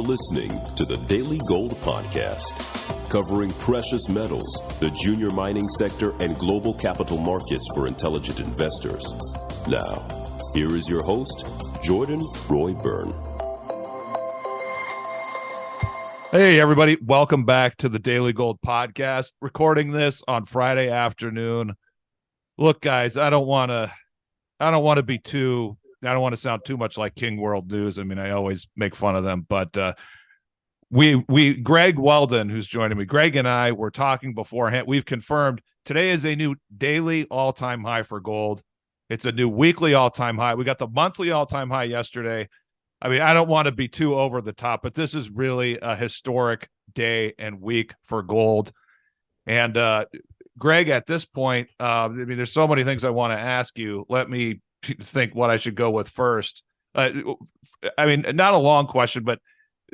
listening to the Daily Gold Podcast, covering precious metals, the junior mining sector, and global capital markets for intelligent investors. Now, here is your host, Jordan Roy-Byrne. Hey, everybody. Welcome back to the Daily Gold Podcast. Recording this on Friday afternoon. Look, guys, I don't want to sound too much like King World News. I mean, I always make fun of them, but Greg Weldon, who's joining me, Greg and I were talking beforehand. We've confirmed today is a new daily all-time high for gold. It's a new weekly all-time high. We got the monthly all-time high yesterday. I mean, I don't want to be too over the top, but this is really a historic day and week for gold. And Greg, at this point, I mean, there's so many things I want to ask you. Let me think what I should go with first. I mean, not a long question, but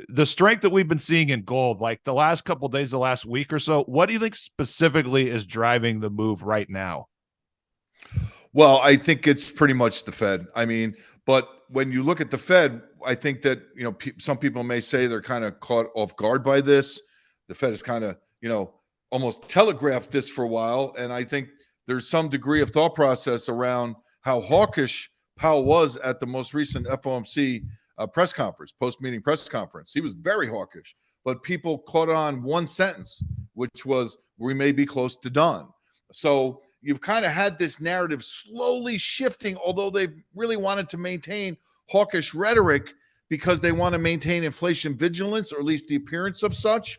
the strength that we've been seeing in gold, like the last couple of days, the last week or so, what do you think specifically is driving the move right now? Well, I think it's pretty much the Fed. I mean, but when you look at the Fed, I think that, some people may say they're kind of caught off guard by this. The Fed has kind of, almost telegraphed this for a while. And I think there's some degree of thought process around how hawkish Powell was at the most recent FOMC press conference, post-meeting press conference. He was very hawkish, but people caught on one sentence, which was, we may be close to done. So you've kind of had this narrative slowly shifting, although they really wanted to maintain hawkish rhetoric because they want to maintain inflation vigilance, or at least the appearance of such.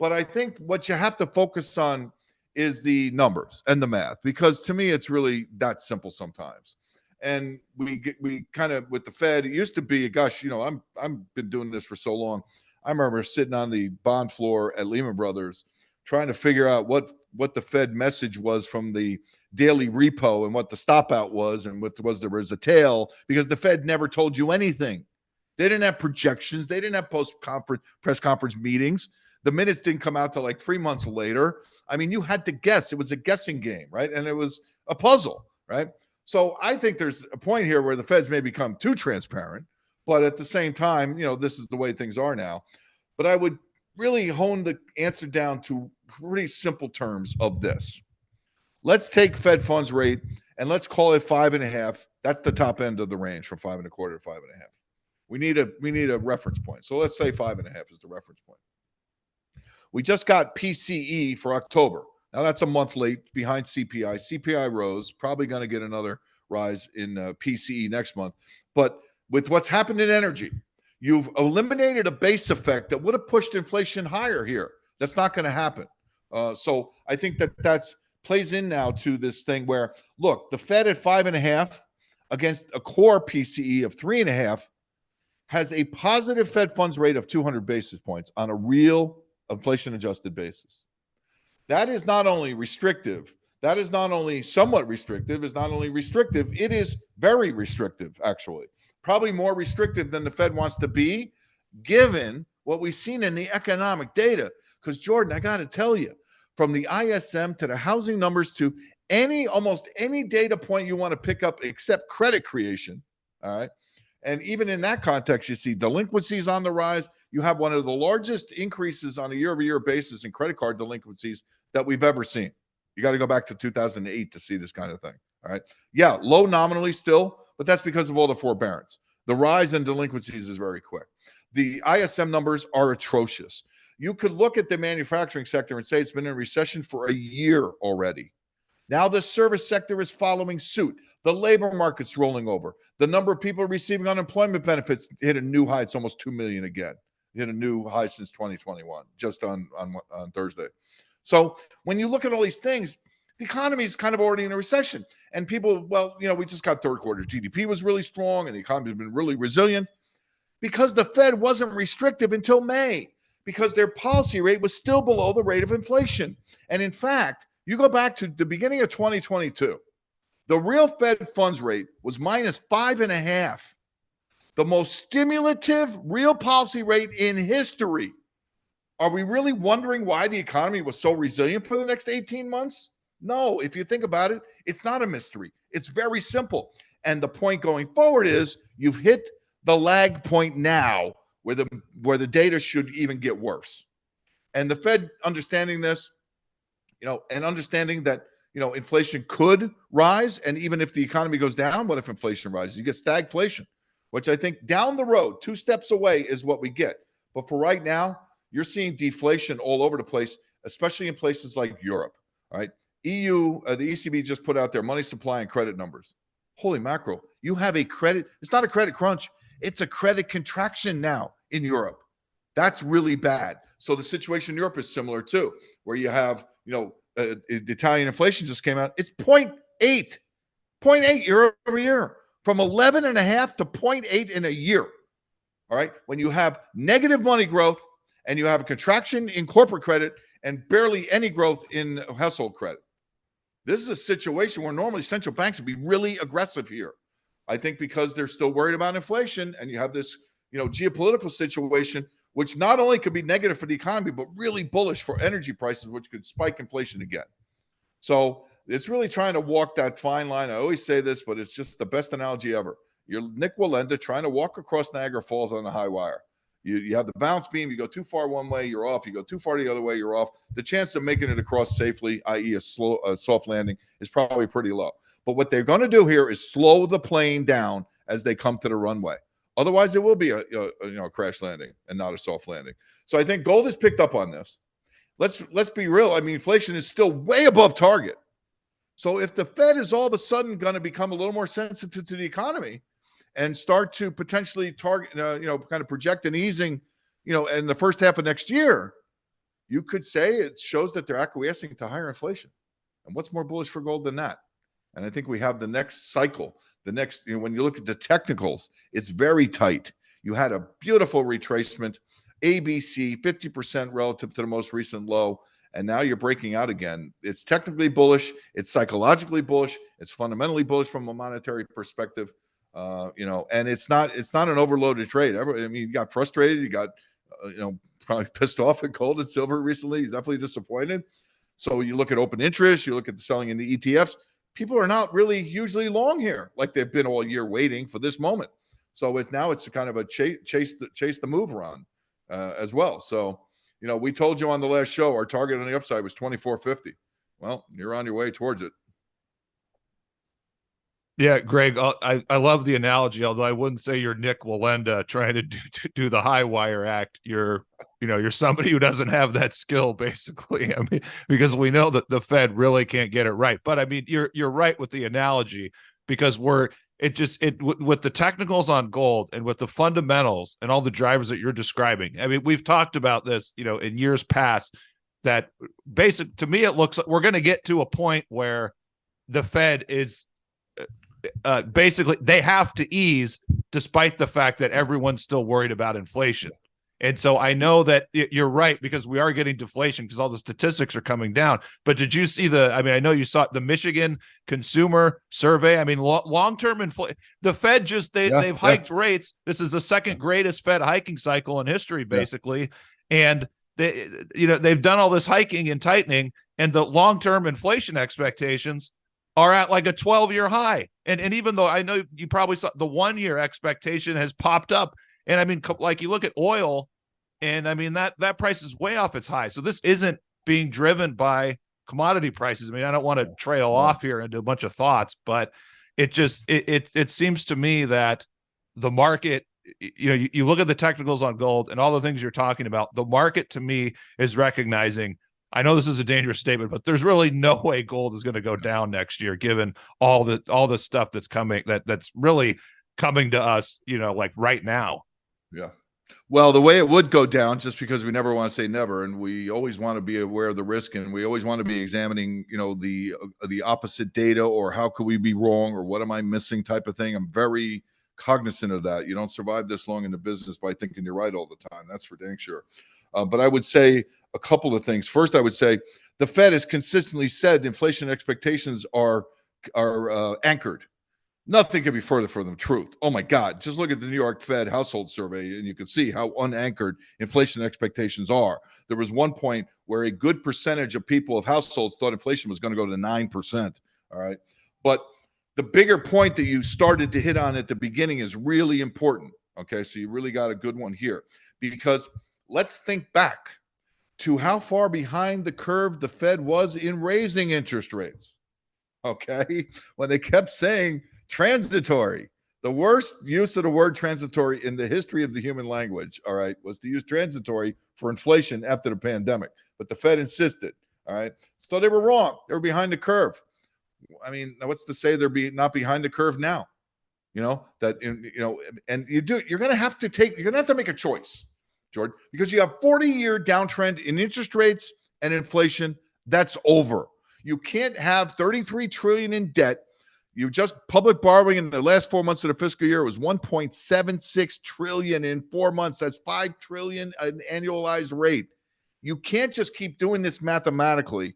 But I think what you have to focus on is the numbers and the math, because to me, it's really that simple sometimes. And we kind of, with the Fed, it used to be, gosh, I've been doing this for so long. I remember sitting on the bond floor at Lehman Brothers trying to figure out what the Fed message was from the daily repo and what the stop out was, and what there was a tail, because the Fed never told you anything. They didn't have projections. They didn't have press conference meetings. The minutes didn't come out till like 3 months later. I mean, you had to guess. It was a guessing game, right? And it was a puzzle, right? So I think there's a point here where the Feds may become too transparent, but at the same time, this is the way things are now. But I would really hone the answer down to pretty simple terms of this. Let's take Fed funds rate and let's call it 5.5. That's the top end of the range, from 5.25 to 5.5. We need a reference point. So let's say 5.5 is the reference point. We just got PCE for October. Now that's a month late behind CPI. CPI rose, probably going to get another rise in PCE next month. But with what's happened in energy, you've eliminated a base effect that would have pushed inflation higher here. That's not going to happen. So I think that's plays in now to this thing where, look, the Fed at 5.5 against a core PCE of 3.5 has a positive Fed funds rate of 200 basis points on a real inflation-adjusted basis. That is not only restrictive, that is not only somewhat restrictive, is not only restrictive, it is very restrictive, actually. Probably more restrictive than the Fed wants to be, given what we've seen in the economic data. Because, Jordan, I got to tell you, from the ISM to the housing numbers to almost any data point you want to pick up except credit creation, all right? And even in that context, you see delinquencies on the rise. You have one of the largest increases on a year-over-year basis in credit card delinquencies that we've ever seen. You got to go back to 2008 to see this kind of thing. All right. Yeah, low nominally still, but that's because of all the forbearance. The rise in delinquencies is very quick. The ISM numbers are atrocious. You could look at the manufacturing sector and say it's been in recession for a year already. Now the service sector is following suit. The labor market's rolling over. The number of people receiving unemployment benefits hit a new high. It's almost 2 million again. Hit a new high since 2021, just on Thursday. So when you look at all these things, the economy is kind of already in a recession. And people, we just got third quarter. GDP was really strong and the economy has been really resilient because the Fed wasn't restrictive until May, because their policy rate was still below the rate of inflation. And in fact, you go back to the beginning of 2022, the real Fed funds rate was minus 5.5, the most stimulative real policy rate in history. Are we really wondering why the economy was so resilient for the next 18 months? No, if you think about it, it's not a mystery. It's very simple. And the point going forward is you've hit the lag point now where the data should even get worse. And the Fed understanding this, and understanding that, inflation could rise. And even if the economy goes down, what if inflation rises? You get stagflation, which I think down the road, 2 steps away is what we get. But for right now, you're seeing deflation all over the place, especially in places like Europe. All right. EU, the ECB just put out their money supply and credit numbers. Holy mackerel. You have a credit. It's not a credit crunch. It's a credit contraction now in Europe. That's really bad. So the situation in Europe is similar too, where you have, the Italian inflation just came out. It's 0.8 year over year, from 11.5 to 0.8 in a year. All right. When you have negative money growth and you have a contraction in corporate credit and barely any growth in household credit, this is a situation where normally central banks would be really aggressive here. I think because they're still worried about inflation, and you have this, geopolitical situation, which not only could be negative for the economy, but really bullish for energy prices, which could spike inflation again. So it's really trying to walk that fine line. I always say this, but it's just the best analogy ever. You're Nick Wallenda trying to walk across Niagara Falls on the high wire. You have the balance beam. You go too far one way, you're off. You go too far the other way, you're off. The chance of making it across safely, i.e. a soft landing, is probably pretty low. But what they're going to do here is slow the plane down as they come to the runway. Otherwise, it will be a crash landing and not a soft landing. So I think gold has picked up on this. Let's be real. I mean, inflation is still way above target. So if the Fed is all of a sudden going to become a little more sensitive to the economy and start to potentially target, kind of project an easing, in the first half of next year, you could say it shows that they're acquiescing to higher inflation. And what's more bullish for gold than that? And I think we have the next cycle. When you look at the technicals, it's very tight. You had a beautiful retracement, ABC, 50% relative to the most recent low. And now you're breaking out again. It's technically bullish. It's psychologically bullish. It's fundamentally bullish from a monetary perspective. And it's not an overloaded trade. You got frustrated. You got, probably pissed off at gold and silver recently. Definitely disappointed. So you look at open interest. You look at the selling in the ETFs. People are not really hugely long here, like they've been all year waiting for this moment. So it's kind of a chase the move run as well. So, we told you on the last show our target on the upside was 24.50. Well, you're on your way towards it. Yeah, Greg, I love the analogy, although I wouldn't say you're Nick Wallenda trying to do the high wire act. You're somebody who doesn't have that skill, basically. I mean, because we know that the Fed really can't get it right. But I mean, you're right with the analogy, because with the technicals on gold and with the fundamentals and all the drivers that you're describing. I mean, we've talked about this, in years past, that to me, it looks like we're going to get to a point where the Fed is basically they have to ease, despite the fact that everyone's still worried about inflation. And so I know that you're right, because we are getting deflation because all the statistics are coming down. But did you see I know you saw the Michigan consumer survey. I mean, long-term inflation, the Fed they've hiked rates. This is the second greatest Fed hiking cycle in history, basically. And they've done all this hiking and tightening, and the long-term inflation expectations are at like a 12-year high. And even though I know you probably saw the 1-year expectation has popped up. And I mean, like you look at oil, and I mean, that price is way off its high. So this isn't being driven by commodity prices. I mean, I don't want to trail off here into a bunch of thoughts, but it seems to me that the market, you look at the technicals on gold and all the things you're talking about, the market to me is recognizing, I know this is a dangerous statement, but there's really no way gold is going to go down next year, given all the stuff that's coming, that's really coming to us, like right now. Yeah. Well, the way it would go down, just because we never want to say never, and we always want to be aware of the risk, and we always want to be examining, the opposite data, or how could we be wrong, or what am I missing type of thing. I'm very cognizant of that. You don't survive this long in the business by thinking you're right all the time. That's for dang sure. But I would say a couple of things. First, I would say the Fed has consistently said inflation expectations are anchored. Nothing could be further from the truth. Oh my God. Just look at the New York Fed household survey and you can see how unanchored inflation expectations are. There was one point where a good percentage of households thought inflation was going to go to 9%. All right. But the bigger point that you started to hit on at the beginning is really important. Okay, so you really got a good one here, because let's think back to how far behind the curve the Fed was in raising interest rates. Okay, when they kept saying transitory. The worst use of the word transitory in the history of the human language, all right, was to use transitory for inflation after the pandemic. But the Fed insisted, all right. So they were wrong. They were behind the curve. I mean, what's to say they're not behind the curve now? You know, and you're going to have to make a choice, Jordan, because you have 40-year downtrend in interest rates and inflation. That's over. You can't have 33 trillion in debt. You just public borrowing in the last 4 months of the fiscal year was 1.76 trillion in 4 months. That's 5 trillion an annualized rate. You can't just keep doing this mathematically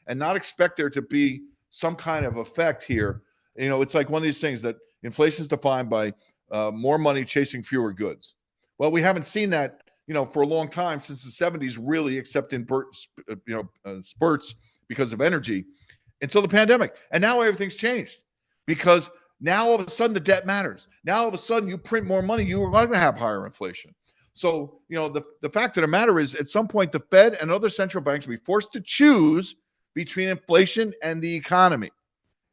and not expect there to be some kind of effect here. You know, it's like one of these things that inflation is defined by more money chasing fewer goods. Well, we haven't seen that, for a long time, since the 70s, really, except in spurts because of energy, until the pandemic. And now everything's changed, because now all of a sudden the debt matters. Now all of a sudden you print more money, you are going to have higher inflation. So, the fact of the matter is, at some point, the Fed and other central banks will be forced to choose between inflation and the economy.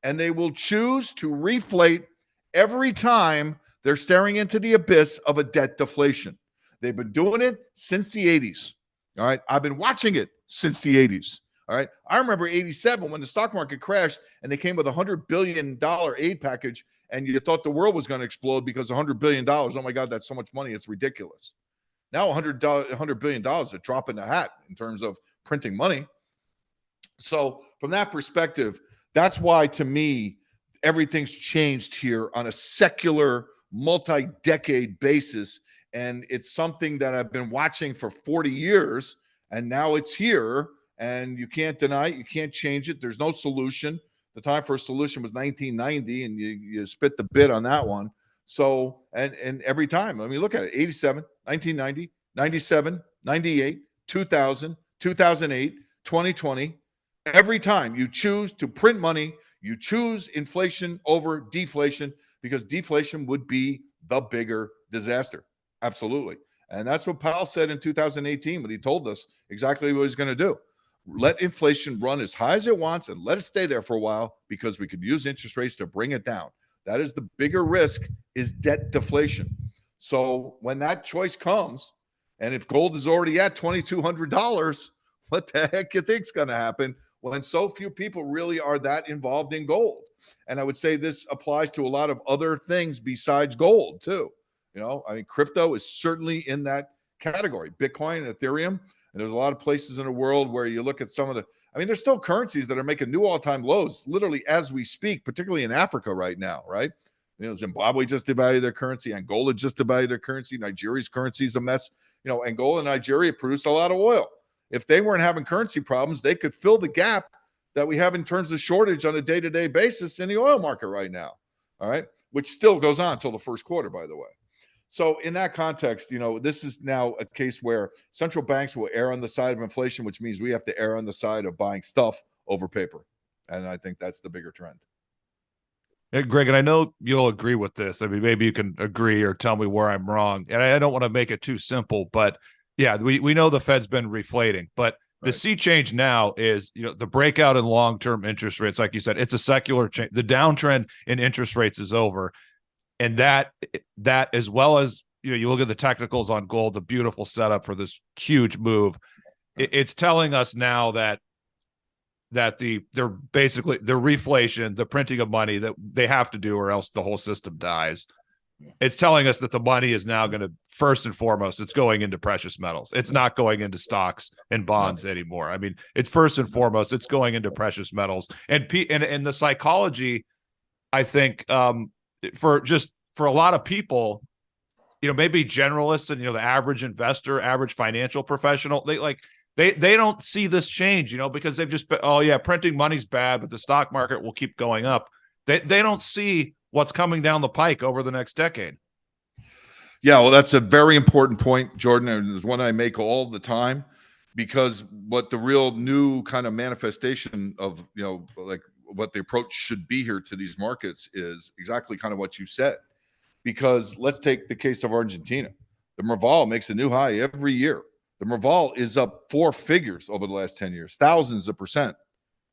And they will choose to reflate every time they're staring into the abyss of a debt deflation. They've been doing it since the 80s. All right. I've been watching it since the 80s. All right. I remember 87 when the stock market crashed and they came with $100 billion aid package, and you thought the world was going to explode because $100 billion. Oh my God, that's so much money. It's ridiculous. Now $100 billion is a drop in the hat in terms of printing money. So from that perspective, that's why, to me, everything's changed here on a secular, multi-decade basis. And it's something that I've been watching for 40 years, and now it's here, and you can't deny it. You can't change it. There's no solution. The time for a solution was 1990, and you spit the bit on that one. So, and every time, I mean, look at it, 87, 1990, 97, 98, 2000, 2008, 2020. Every time you choose to print money, you choose inflation over deflation, because deflation would be the bigger disaster. Absolutely. And that's what Powell said in 2018 when he told us exactly what he's going to do. Let inflation run as high as it wants and let it stay there for a while, because we could use interest rates to bring it down. That is the bigger risk, is debt deflation. So when that choice comes, and if gold is already at $2,200, what the heck you think's going to happen when so few people really are that involved in gold? And I would say this applies to a lot of other things besides gold too. Crypto is certainly in that category. Bitcoin and Ethereum. And there's a lot of places in the world where you look at some of there's still currencies that are making new all-time lows, literally as we speak, particularly in Africa right now, right? Zimbabwe just devalued their currency. Angola just devalued their currency. Nigeria's currency is a mess. Angola and Nigeria produced a lot of oil. If they weren't having currency problems, they could fill the gap that we have in terms of shortage on a day-to-day basis in the oil market right now, all right, which still goes on until the first quarter, by the way. So in that context, this is now a case where central banks will err on the side of inflation, which means we have to err on the side of buying stuff over paper. And I think that's the bigger trend. Hey, Greg, and I know you'll agree with this. I mean, maybe you can agree or tell me where I'm wrong. And I don't want to make it too simple, but yeah, we know the Fed's been reflating, but the sea change now is, the breakout in long-term interest rates. Like you said, it's a secular change. The downtrend in interest rates is over. And that as well as, you look at the technicals on gold, the beautiful setup for this huge move. It's telling us now that they're reflation, the printing of money that they have to do, or else the whole system dies. It's telling us that the money is now going to, first and foremost, it's going into precious metals. It's not going into stocks and bonds anymore. I mean, it's first and foremost, it's going into precious metals. And the psychology, I think, for a lot of people, maybe generalists and, the average investor, average financial professional, they don't see this change, because they've just been, printing money's bad, but the stock market will keep going up. They don't see what's coming down the pike over the next decade. Yeah, well, that's a very important point, Jordan, and it's one I make all the time, because what the real new kind of manifestation of, what the approach should be here to these markets is exactly kind of what you said. because let's take the case of Argentina. The Merval makes a new high every year. The Merval is up 4 figures over the last 10 years, thousands of percent.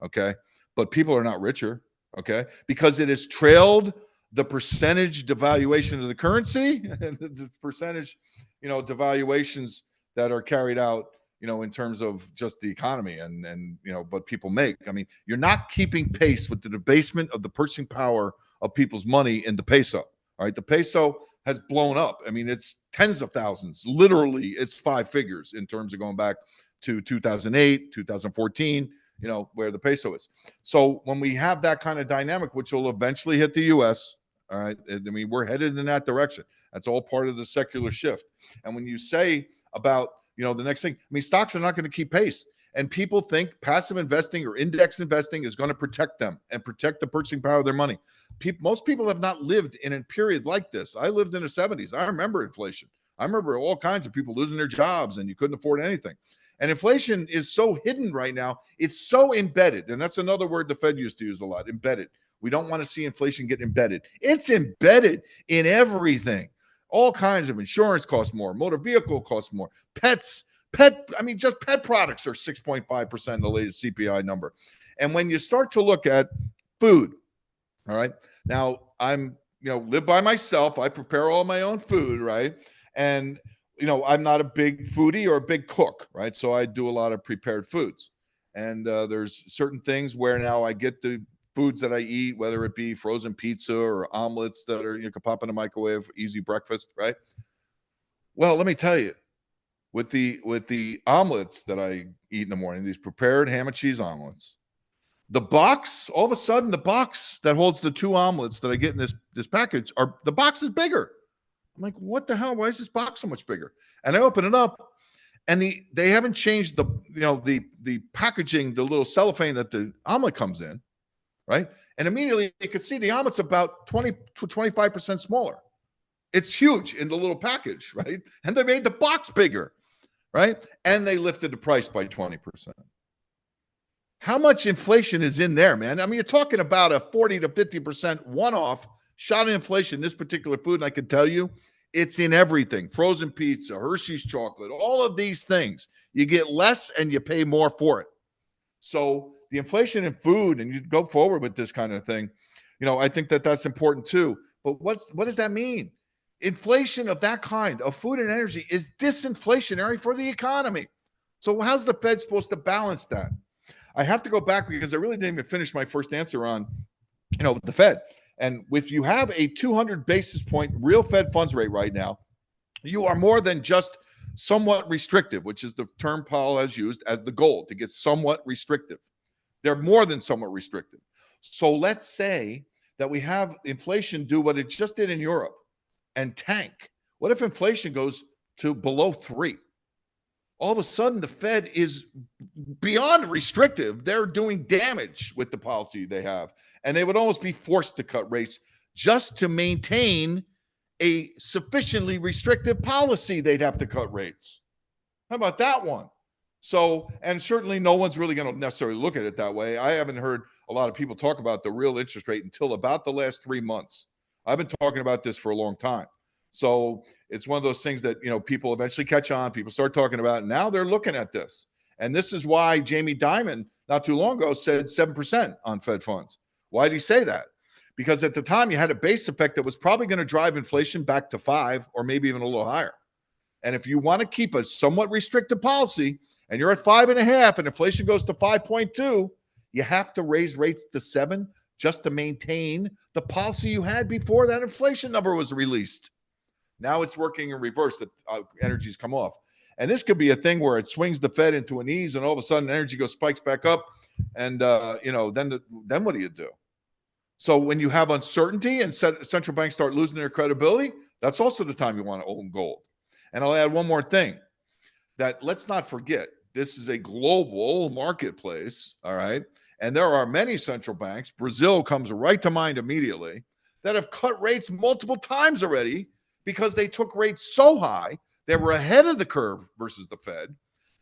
Okay. But people are not richer. Okay. Because it has trailed the percentage devaluation of the currency and the percentage, devaluations that are carried out, in terms of just the economy and what people make. I mean, you're not keeping pace with the debasement of the purchasing power of people's money in the peso. All right. The peso has blown up. I mean, it's tens of thousands. Literally, it's 5 figures in terms of going back to 2008, 2014, where the peso is. So when we have that kind of dynamic, which will eventually hit the U.S., all right, I mean, we're headed in that direction. That's all part of the secular shift. And when you say about, the next thing, I mean, stocks are not going to keep pace. And people think passive investing or index investing is going to protect them and protect the purchasing power of their money. Most people have not lived in a period like this. I lived in the 70s. I remember inflation. I remember all kinds of people losing their jobs and you couldn't afford anything. And inflation is so hidden right now. It's so embedded. And that's another word the Fed used to use a lot, embedded. We don't want to see inflation get embedded. It's embedded in everything. All kinds of insurance costs more. Motor vehicle costs more. Just pet products are 6.5%, the latest CPI number. And when you start to look at food, all right, now I'm, live by myself. I prepare all my own food, right? And, I'm not a big foodie or a big cook, right? So I do a lot of prepared foods. And there's certain things where now I get the foods that I eat, whether it be frozen pizza or omelets that are, you can pop in the microwave, easy breakfast, right? Well, let me tell you, with the omelets that I eat in the morning, these prepared ham and cheese omelets, the box, all of a sudden, the box that holds the 2 omelets that I get in this package, the box is bigger. I'm like, what the hell? Why is this box so much bigger? And I open it up, and they haven't changed the packaging, the little cellophane that the omelet comes in, right? And immediately you could see the omelet's about 20 to 25% smaller. It's huge in the little package, right? And they made the box bigger, right? And they lifted the price by 20%. How much inflation is in there, man? I mean, you're talking about a 40 to 50% one-off shot in inflation, this particular food, and I can tell you, it's in everything. Frozen pizza, Hershey's chocolate, all of these things. You get less and you pay more for it. So the inflation in food, and you go forward with this kind of thing, I think that's important too. But what does that mean? Inflation of that kind of food and energy is disinflationary for the economy. So how's the Fed supposed to balance that? I have to go back because I really didn't even finish my first answer on, the Fed. And if you have a 200 basis point real Fed funds rate right now, you are more than just somewhat restrictive, which is the term Powell has used as the goal, to get somewhat restrictive. They're more than somewhat restrictive. So let's say that we have inflation do what it just did in Europe and tank. What if inflation goes to below 3? All of a sudden, the Fed is beyond restrictive. They're doing damage with the policy they have. And they would almost be forced to cut rates just to maintain a sufficiently restrictive policy. They'd have to cut rates. How about that one? So, and certainly no one's really going to necessarily look at it that way. I haven't heard a lot of people talk about the real interest rate until about the last 3 months. I've been talking about this for a long time. So it's one of those things that, people eventually catch on, people start talking about, and now they're looking at this. And this is why Jamie Dimon, not too long ago, said 7% on Fed funds. Why did he say that? Because at the time you had a base effect that was probably going to drive inflation back to 5 or maybe even a little higher. And if you want to keep a somewhat restrictive policy and you're at 5.5 and inflation goes to 5.2, you have to raise rates to 7 just to maintain the policy you had before that inflation number was released. Now it's working in reverse, that energy's come off. And this could be a thing where it swings the Fed into an ease and all of a sudden energy spikes back up. And, then what do you do? So when you have uncertainty and central banks start losing their credibility, that's also the time you want to own gold. And I'll add one more thing, that let's not forget, this is a global marketplace, all right? And there are many central banks, Brazil comes right to mind immediately, that have cut rates multiple times already because they took rates so high, they were ahead of the curve versus the Fed,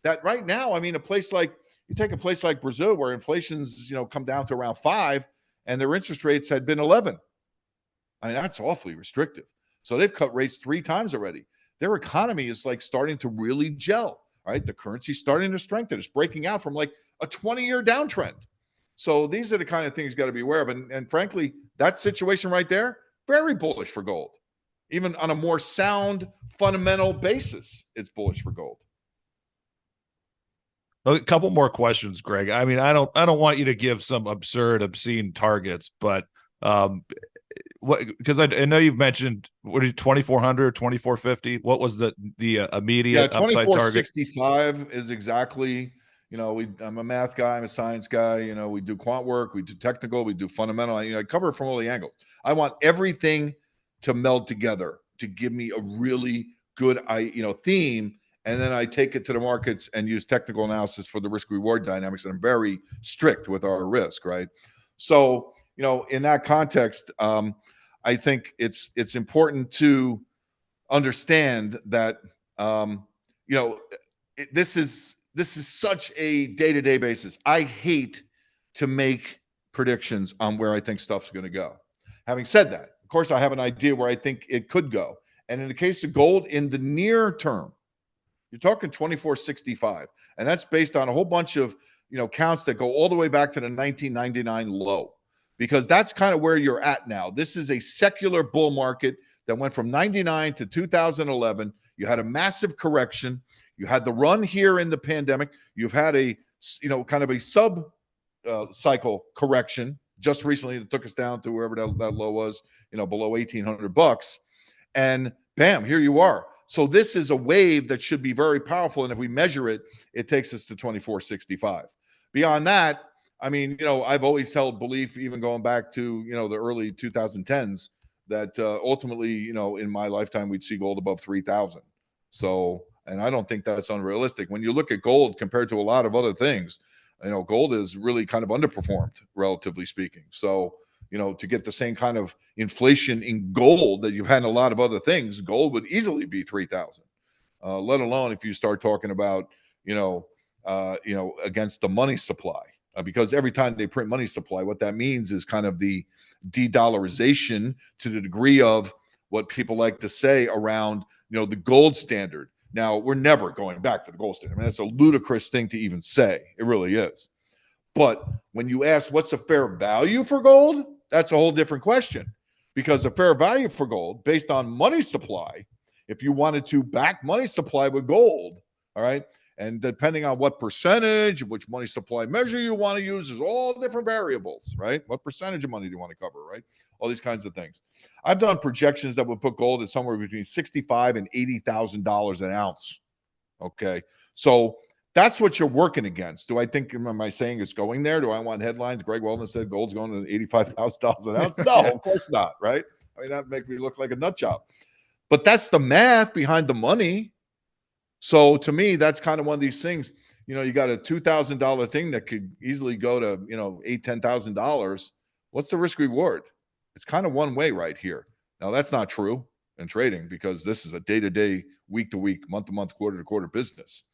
that right now, I mean, you take a place like Brazil where inflation's, come down to around 5 and their interest rates had been 11. I mean, that's awfully restrictive. So they've cut rates 3 times already. Their economy is like starting to really gel, right? The currency's starting to strengthen. It's breaking out from like a 20-year downtrend. So these are the kind of things you got to be aware of. And frankly, that situation right there, very bullish for gold. Even on a more sound fundamental basis, it's bullish for gold. A couple more questions, Greg. I mean, I don't want you to give some absurd, obscene targets, but what, because I know you've mentioned, what is 2,400, 2,450? What was the immediate upside target? 2,465 is exactly, I'm a math guy, I'm a science guy, we do quant work, we do technical, we do fundamental. I cover it from all the angles. I want everything to meld together to give me a really good theme, and then I take it to the markets and use technical analysis for the risk reward dynamics, and I'm very strict with our risk, right? So in that context, I think it's important to understand that this is such a day-to-day basis. I hate to make predictions on where I think stuff's going to go. Having said that, of course, I have an idea where I think it could go. And in the case of gold, in the near term, you're talking 2,465, and that's based on a whole bunch of counts that go all the way back to the 1999 low, because that's kind of where you're at now. This is a secular bull market that went from 99 to 2011. You had a massive correction. You had the run here in the pandemic. You've had a kind of a sub cycle correction just recently that took us down to wherever that low was, below $1,800, and bam, here you are. So this is a wave that should be very powerful, and if we measure it, it takes us to 2,465. Beyond that, I mean, I've always held belief, even going back to the early 2010s, that ultimately, in my lifetime, we'd see gold above 3,000. So, and I don't think that's unrealistic. When you look at gold compared to a lot of other things, gold is really kind of underperformed, relatively speaking. So, to get the same kind of inflation in gold that you've had in a lot of other things, gold would easily be 3,000. Let alone if you start talking about, against the money supply, because every time they print money supply, what that means is kind of the de-dollarization to the degree of what people like to say around, the gold standard. Now, we're never going back to the gold standard. I mean, that's a ludicrous thing to even say. It really is. But when you ask what's a fair value for gold, that's a whole different question, because a fair value for gold based on money supply, if you wanted to back money supply with gold, all right, and depending on what percentage, which money supply measure you want to use, is all different variables, right? What percentage of money do you want to cover, right? All these kinds of things. I've done projections that would put gold at somewhere between $65,000 and $80,000 an ounce. Okay, so that's what you're working against. Do I think, am I saying it's going there? Do I want headlines? Greg Weldon said gold's going to $85,000 an ounce. No, of course not, right? I mean, that makes me look like a nut job. But that's the math behind the money. So to me, that's kind of one of these things. You got a $2,000 thing that could easily go to, $8,000, $10,000. What's the risk reward? It's kind of one way right here. Now, that's not true in trading, because this is a day-to-day, week-to-week, month-to-month, quarter-to-quarter business.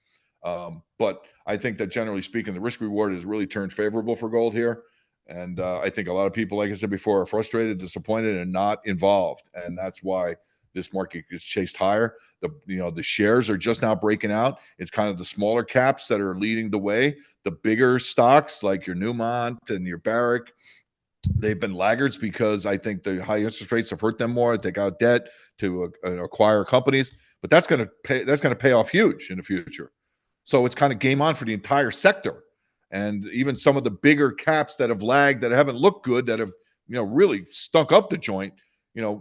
But I think that generally speaking, the risk reward has really turned favorable for gold here. And I think a lot of people, like I said before, are frustrated, disappointed, and not involved. And that's why this market gets chased higher. The shares are just now breaking out. It's kind of the smaller caps that are leading the way. The bigger stocks like your Newmont and your Barrick, they've been laggards because I think the high interest rates have hurt them more. Take out debt to acquire companies, but that's going to pay off huge in the future. So it's kind of game on for the entire sector. And even some of the bigger caps that have lagged, that haven't looked good, that have really stunk up the joint,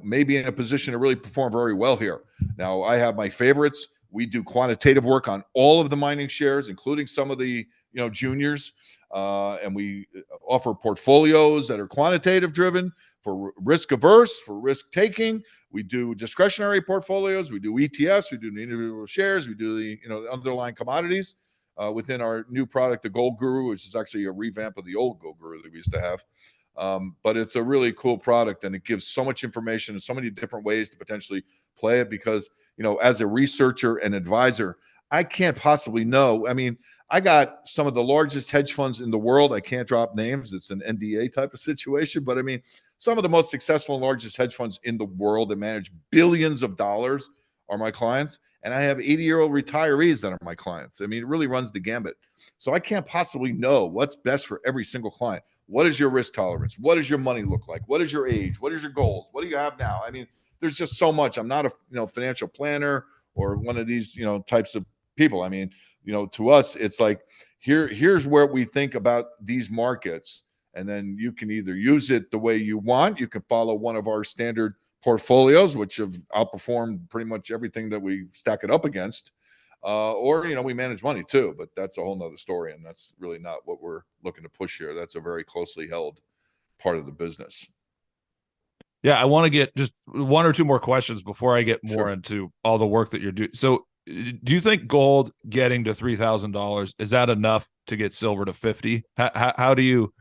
may be in a position to really perform very well here. Now, I have my favorites. We do quantitative work on all of the mining shares, including some of the juniors, and we offer portfolios that are quantitative driven for risk averse, for risk taking. We do discretionary portfolios. We do ETFs. We do the individual shares. We do the underlying commodities within our new product, the Gold Guru, which is actually a revamp of the old Gold Guru that we used to have. But it's a really cool product, and it gives so much information and so many different ways to potentially play it, because, as a researcher and advisor, I can't possibly know. I mean, I got some of the largest hedge funds in the world. I can't drop names. It's an NDA type of situation, but I mean, Some of the most successful and largest hedge funds in the world that manage billions of dollars are my clients. And I have 80-year-old retirees that are my clients. I mean, it really runs the gambit. So I can't possibly know what's best for every single client. What is your risk tolerance? What does your money look like? What is your age? What is your goals? What do you have now? I mean, there's just so much. I'm not a financial planner or one of these types of people. I mean, to us, it's like here's where we think about these markets, and then you can either use it the way you want. You can follow one of our standard portfolios, which have outperformed pretty much everything that we stack it up against, or we manage money too, but that's a whole nother story, and that's really not what we're looking to push here. That's a very closely held part of the business. Yeah, I want to get just one or two more questions before I get more into all the work that you're doing. So, do you think gold getting to $3,000 is that enough to get silver to 50? How do you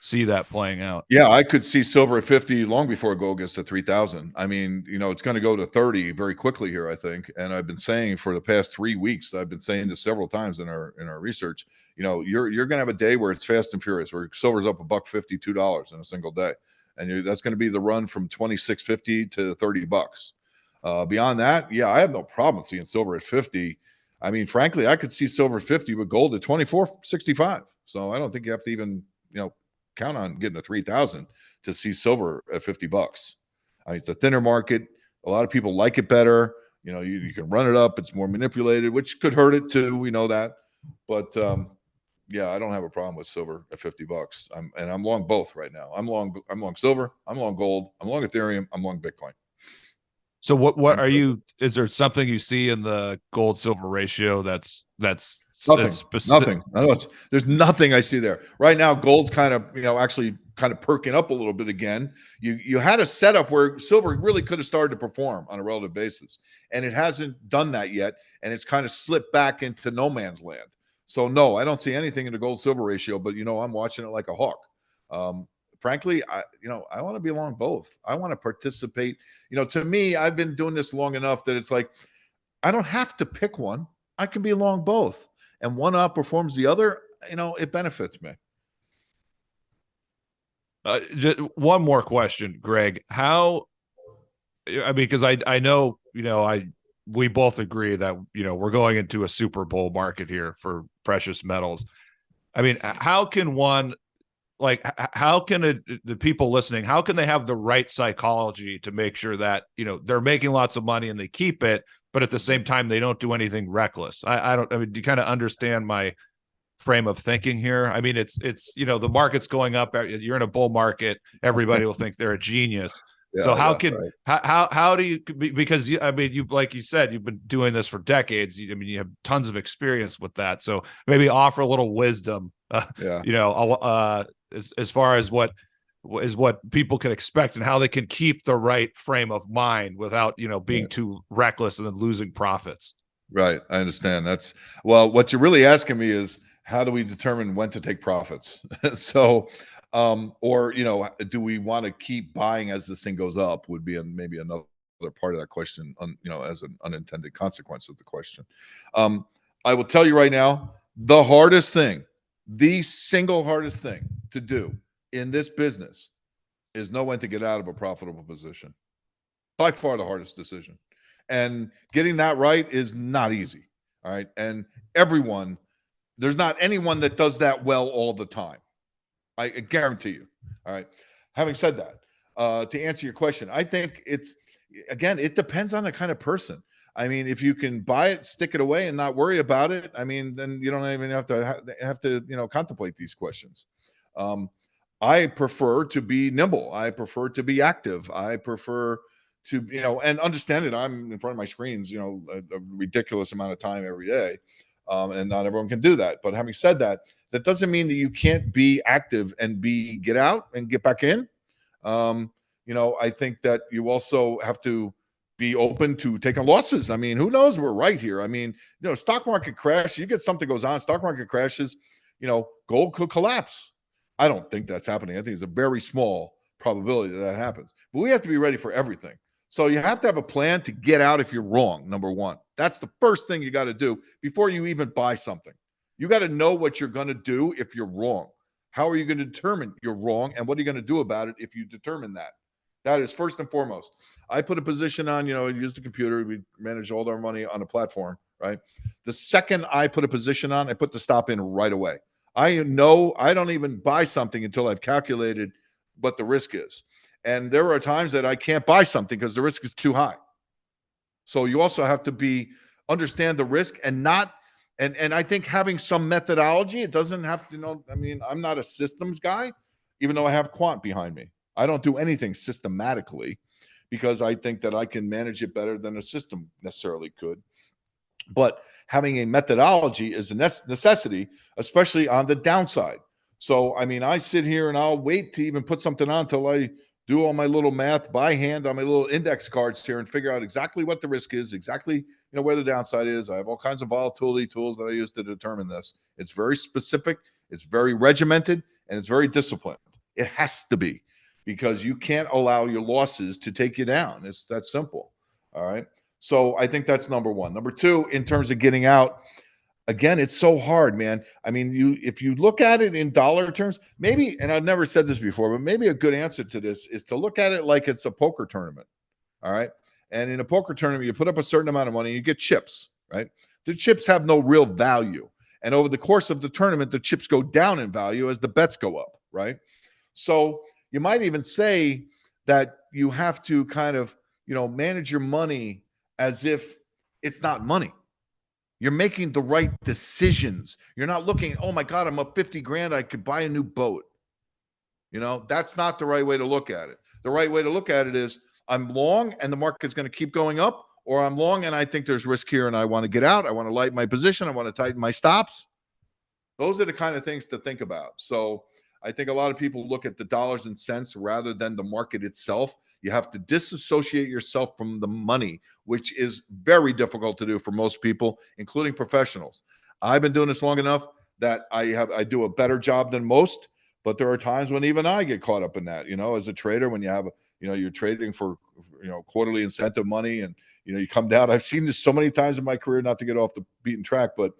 see that playing out? Yeah, I could see silver at 50 long before gold gets to 3,000. I mean, it's going to go to 30 very quickly here, I think. And I've been saying for the past 3 weeks, I've been saying this several times in our research. You're going to have a day where it's fast and furious, where silver's up $1.50, $2 in a single day, and that's going to be the run from $26.50 to $30. Beyond that, yeah, I have no problem seeing silver at 50. I mean, frankly, I could see silver at 50 with gold at 24.65. So I don't think you have to even count on getting to 3,000 to see silver at $50. I mean, it's a thinner market. A lot of people like it better. You can run it up. It's more manipulated, which could hurt it too. We know that. But yeah, I don't have a problem with silver at $50. I'm long both right now. I'm long silver. I'm long gold. I'm long Ethereum. I'm long Bitcoin. So what are you? Is there something you see in the gold silver ratio that's nothing? There's nothing I see there right now. Gold's kind of actually kind of perking up a little bit again. You had a setup where silver really could have started to perform on a relative basis, and it hasn't done that yet, and it's kind of slipped back into no man's land. So no, I don't see anything in the gold silver ratio, but I'm watching it like a hawk. Frankly, I want to be along both. I want to participate. To me, I've been doing this long enough that it's like I don't have to pick one. I can be along both, and one outperforms the other. It benefits me. Just one more question, Greg. Because I know we both agree that we're going into a super bull market here for precious metals. I mean, how can one? How can the people listening, how can they have the right psychology to make sure that, they're making lots of money and they keep it, but at the same time, they don't do anything reckless? I mean, do you kind of understand my frame of thinking here? I mean, it's the market's going up. You're in a bull market. Everybody will think they're a genius. Yeah, so how do you, because you like you said, you've been doing this for decades. You have tons of experience with that. So maybe offer a little wisdom, as far as what people can expect and how they can keep the right frame of mind without, being too reckless and then losing profits. Right. I understand. What you're really asking me is, how do we determine when to take profits? So, do we want to keep buying as this thing goes up would be maybe another part of that question, as an unintended consequence of the question. I will tell you right now, the single hardest thing to do in this business is know when to get out of a profitable position. By far the hardest decision. And getting that right is not easy. All right. And there's not anyone that does that well all the time. I guarantee you. All right. Having said that, to answer your question, I think it depends on the kind of person. I mean, if you can buy it, stick it away, and not worry about it, I mean, then you don't even have to contemplate these questions. I prefer to be nimble. I prefer to be active. I prefer to, and understand it. I'm in front of my screens, a ridiculous amount of time every day. And not everyone can do that. But having said that, that doesn't mean that you can't be active and get out and get back in. I think that you also have to be open to taking losses. I mean, who knows? We're right here. I mean, stock market crash, you get something goes on, stock market crashes, gold could collapse. I don't think that's happening. I think it's a very small probability that happens. But we have to be ready for everything. So you have to have a plan to get out if you're wrong, number one. That's the first thing you got to do before you even buy something. You got to know what you're going to do if you're wrong. How are you going to determine you're wrong? And what are you going to do about it if you determine that? That is first and foremost. I put a position on, use the computer. We manage all our money on a platform, right? The second I put a position on, I put the stop in right away. I know I don't even buy something until I've calculated what the risk is. And there are times that I can't buy something because the risk is too high. So you also have to understand the risk and not, and I think having some methodology, it doesn't have to, I'm not a systems guy, even though I have quant behind me. I don't do anything systematically because I think that I can manage it better than a system necessarily could. But having a methodology is a necessity, especially on the downside. So, I sit here and I'll wait to even put something on until I do all my little math by hand on my little index cards here and figure out exactly what the risk is, exactly where the downside is. I have all kinds of volatility tools that I use to determine this. It's very specific, it's very regimented, and it's very disciplined. It has to be, because you can't allow your losses to take you down. It's that simple. All right. So I think that's number one. Number two, in terms of getting out, again, it's so hard, man. If you look at it in dollar terms, maybe, and I've never said this before, but maybe a good answer to this is to look at it like it's a poker tournament. All right. And in a poker tournament, you put up a certain amount of money, you get chips, right? The chips have no real value. And over the course of the tournament, the chips go down in value as the bets go up, right? So you might even say that you have to kind of, manage your money as if it's not money. You're making the right decisions. You're not looking, oh my God, I'm up 50 grand. I could buy a new boat. That's not the right way to look at it. The right way to look at it is I'm long and the market's going to keep going up, or I'm long and I think there's risk here and I want to get out. I want to lighten my position. I want to tighten my stops. Those are the kind of things to think about. So I think a lot of people look at the dollars and cents rather than the market itself. You have to disassociate yourself from the money, which is very difficult to do for most people, including professionals. I've been doing this long enough that I do a better job than most, but there are times when even I get caught up in that, as a trader, when you have, you're trading for, quarterly incentive money and, you come down. I've seen this so many times in my career, not to get off the beaten track, but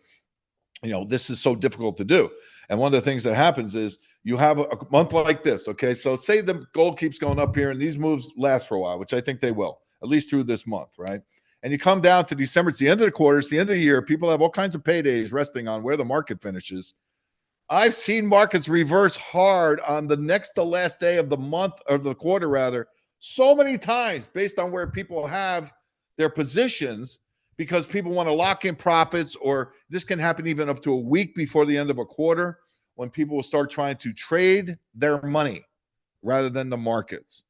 this is so difficult to do. And one of the things that happens is you have a month like this. Okay. So say the gold keeps going up here and these moves last for a while, which I think they will, at least through this month. Right. And you come down to December, it's the end of the quarter, it's the end of the year. People have all kinds of paydays resting on where the market finishes. I've seen markets reverse hard on the next to last day of the month, or the quarter rather, so many times based on where people have their positions, because people want to lock in profits, or this can happen even up to a week before the end of a quarter, when people will start trying to trade their money rather than the markets.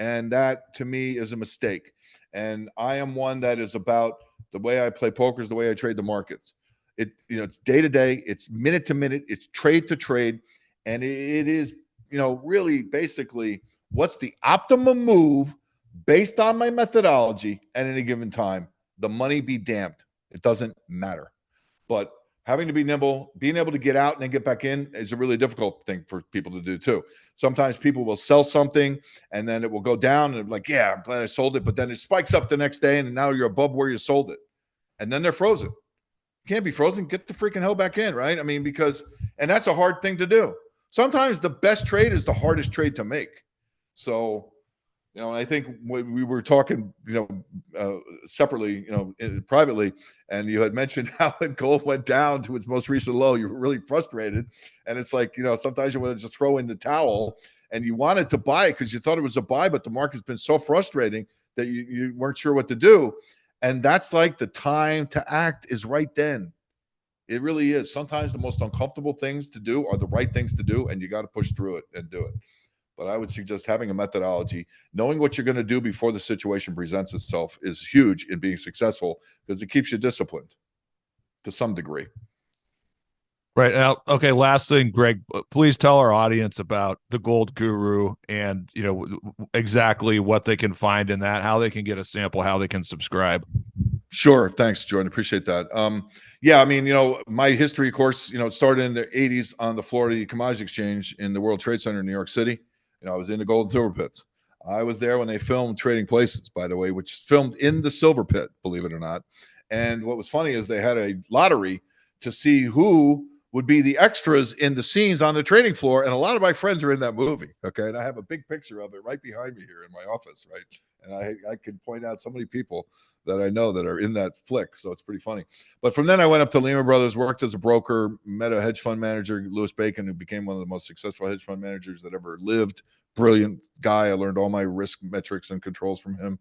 And that, to me, is a mistake. And I am one that is about the way I play poker is the way I trade the markets. It's day to day, it's minute to minute, it's trade to trade. And it is, really basically what's the optimum move based on my methodology at any given time. The money be damned. It doesn't matter. But having to be nimble, being able to get out and then get back in is a really difficult thing for people to do too. Sometimes people will sell something and then it will go down and like, yeah, I'm glad I sold it. But then it spikes up the next day and now you're above where you sold it. And then they're frozen. You can't be frozen. Get the freaking hell back in, right? And that's a hard thing to do. Sometimes the best trade is the hardest trade to make. So, I think when we were talking, separately, privately, and you had mentioned how when gold went down to its most recent low, you were really frustrated. And it's like, sometimes you want to just throw in the towel and you wanted to buy it because you thought it was a buy, but the market's been so frustrating that you weren't sure what to do. And that's like the time to act is right then. It really is. Sometimes the most uncomfortable things to do are the right things to do, and you got to push through it and do it. But I would suggest having a methodology, knowing what you're going to do before the situation presents itself is huge in being successful, because it keeps you disciplined to some degree. Right. Now, okay, last thing, Greg, please tell our audience about the Gold Guru and, exactly what they can find in that, how they can get a sample, how they can subscribe. Sure. Thanks, Jordan. Appreciate that. My history, of course, started in the 80s on the Florida Commodities Exchange in the World Trade Center in New York City. I was in the gold and silver pits. I was there when they filmed Trading Places, by the way, which is filmed in the silver pit, believe it or not. And what was funny is they had a lottery to see who would be the extras in the scenes on the trading floor. And a lot of my friends are in that movie. Okay. And I have a big picture of it right behind me here in my office. Right. And I can point out so many people that I know that are in that flick. So it's pretty funny. But from then I went up to Lehman Brothers, worked as a broker, met a hedge fund manager, Louis Bacon, who became one of the most successful hedge fund managers that ever lived. Brilliant guy. I learned all my risk metrics and controls from him.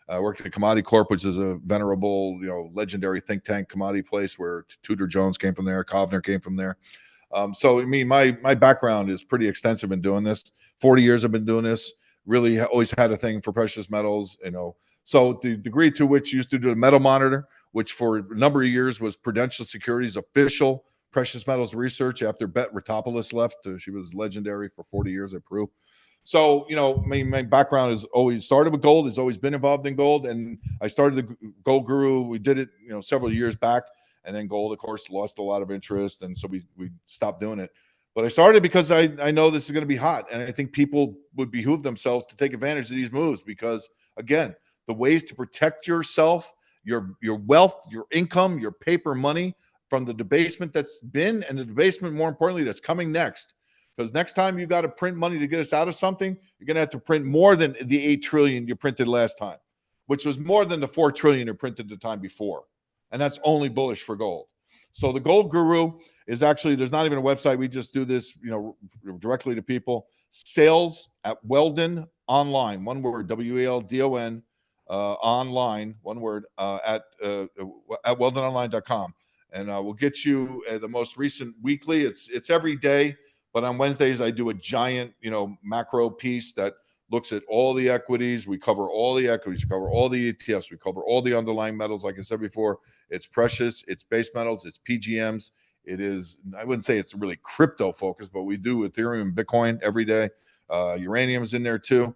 I worked at Commodity Corp, which is a venerable, legendary think tank commodity place where Tudor Jones came from there, Kovner came from there. So I mean, my background is pretty extensive in doing this. 40 years I've been doing this. Really always had a thing for precious metals, So the degree to which you used to do the metal monitor, which for a number of years was Prudential Securities' official precious metals research after Bet Ritopoulos left. She was legendary for 40 years at Peru. So, my background is always started with gold. It's always been involved in gold. And I started the Gold Guru. We did it, several years back. And then gold, of course, lost a lot of interest. And so we stopped doing it. But I started because I know this is going to be hot. And I think people would behoove themselves to take advantage of these moves because, again, the ways to protect yourself, your wealth, your income, your paper money from the debasement that's been and the debasement, more importantly, that's coming next. Because next time you got to print money to get us out of something, you're going to have to print more than the 8 trillion you printed last time, which was more than the 4 trillion you printed the time before. And that's only bullish for gold. So the Gold Guru is actually, there's not even a website. We just do this, directly to people. Sales at Weldon Online, one word, WELDON, online, one word, at weldononline.com. And we'll get you the most recent weekly. It's every day, but on Wednesdays I do a giant, macro piece that looks at all the equities. We cover all the equities, we cover all the ETFs, we cover all the underlying metals. Like I said before, it's precious, it's base metals, it's PGMs. It is, I wouldn't say it's really crypto focused, but we do Ethereum and Bitcoin every day. Uranium is in there too,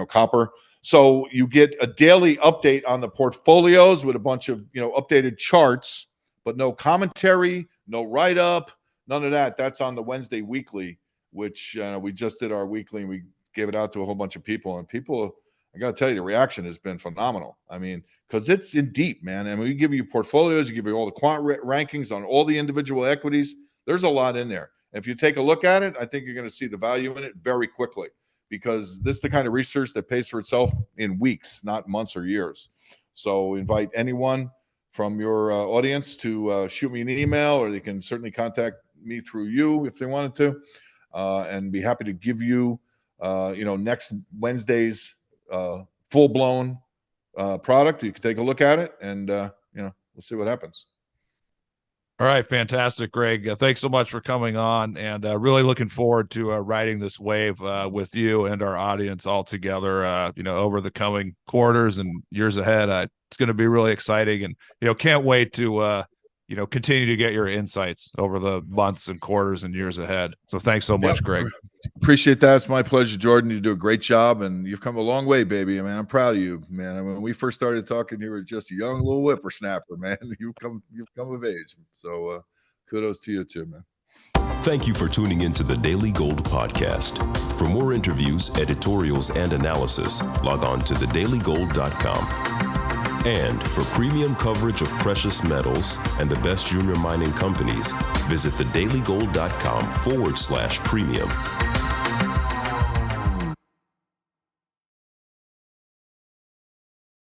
copper. So you get a daily update on the portfolios with a bunch of, updated charts, but no commentary, no write-up, none of that. That's on the Wednesday weekly, which we just did our weekly and we gave it out to a whole bunch of people. And people, I got to tell you, the reaction has been phenomenal. I mean, because it's in deep, man. And we give you portfolios, you give you all the quant rankings on all the individual equities. There's a lot in there. And if you take a look at it, I think you're going to see the value in it very quickly, because this is the kind of research that pays for itself in weeks, not months or years. So invite anyone from your audience to shoot me an email, or they can certainly contact me through you if they wanted to, and be happy to give you, next Wednesday's full-blown product. You can take a look at it, and we'll see what happens. All right, fantastic, Greg. Thanks so much for coming on, and really looking forward to riding this wave with you and our audience all together, over the coming quarters and years ahead. It's going to be really exciting, and can't wait to continue to get your insights over the months and quarters and years ahead. So thanks so much, Greg. Appreciate that. It's my pleasure, Jordan. You do a great job, and you've come a long way, baby. I mean, I'm proud of you, man. When we first started talking, you were just a young little whippersnapper, man. You've come of age. So kudos to you too, man. Thank you for tuning into the Daily Gold Podcast. For more interviews, editorials, and analysis, log on to TheDailyGold.com. And for premium coverage of precious metals and the best junior mining companies, visit TheDailyGold.com/premium.